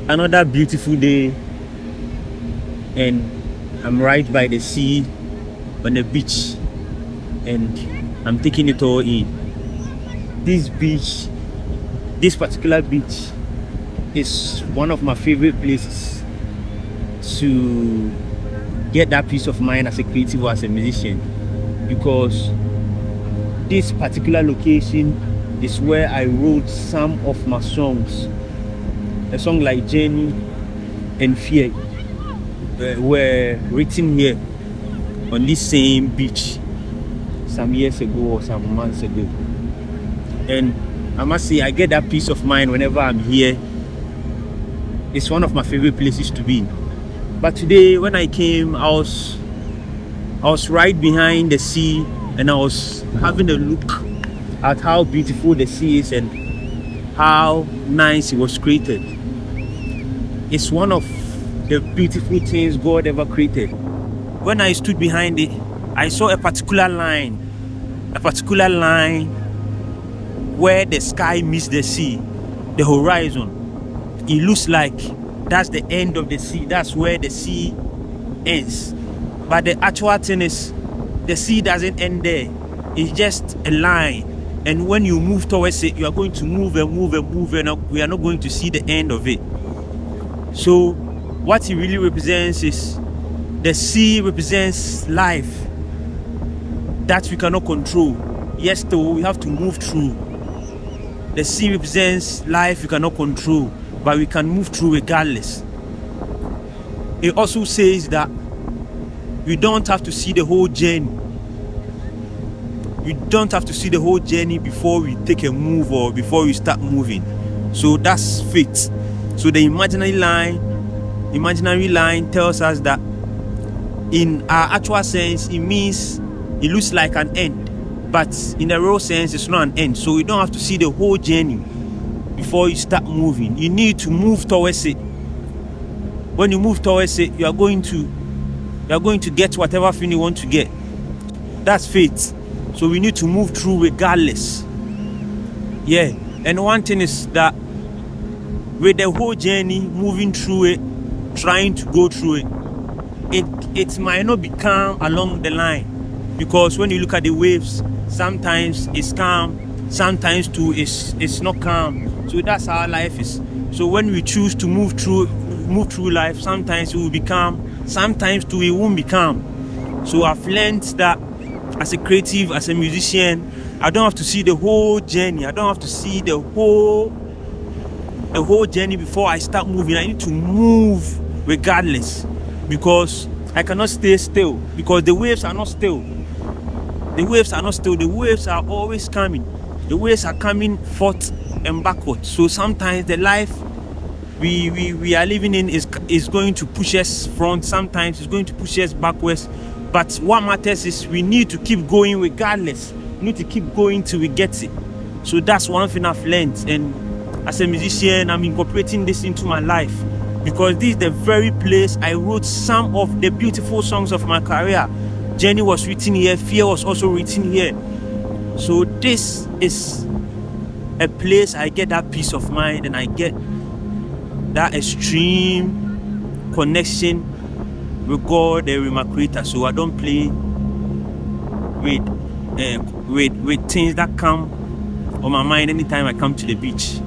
Another beautiful day, and I'm right by the sea on the beach, and I'm taking it all in. This particular beach is one of my favorite places to get that peace of mind as a creative or as a musician, because this particular location is where I wrote some of my songs. A song like Journey and Fear were written here on this same beach some years ago or some months ago. And I must say, I get that peace of mind whenever I'm here. It's one of my favorite places to be. But today, when I came, I was right behind the sea, and I was having a look at how beautiful the sea is and how nice it was created. It's one of the beautiful things God ever created. When I stood behind it, I saw a particular line where the sky meets the sea, the horizon. It looks like that's the end of the sea. That's where the sea ends. But the actual thing is, the sea doesn't end there. It's just a line. And when you move towards it, you are going to move and move and move, and we are not going to see the end of it. So what it really represents is, the sea represents life that we cannot control. Yes, though, we have to move through. The sea represents life we cannot control, but we can move through regardless. It also says that we don't have to see the whole journey. We don't have to see the whole journey before we take a move or before we start moving. So that's faith. So the imaginary line tells us that in our actual sense, it means it looks like an end, but in the real sense, it's not an end. So you don't have to see the whole journey before you start moving. You need to move towards it. When you move towards it, you are going to get whatever thing you want to get. That's faith. So we need to move through regardless. Yeah. And one thing is that with the whole journey, moving through it, trying to go through it might not be calm along the line, because when you look at the waves, sometimes it's calm, sometimes too it's not calm. So that's how life is. So when we choose to move through life, sometimes it will be calm, sometimes too it won't be calm. So I've learned that as a creative, as a musician, I don't have to see the whole journey. I don't have to see the whole journey before I start moving. I need to move regardless, because I cannot stay still, because the waves are not still. The waves are not still. The waves are always coming. The waves are coming forth and backwards. So sometimes the life we are living in is going to push us front. Sometimes it's going to push us backwards. But what matters is we need to keep going regardless. We need to keep going till we get it. So that's one thing I've learned. And as a musician, I'm incorporating this into my life, because this is the very place I wrote some of the beautiful songs of my career. Journey was written here. Fear was also written here. So this is a place I get that peace of mind, and I get that extreme connection with God and with my Creator. So I don't play with things that come on my mind anytime I come to the beach.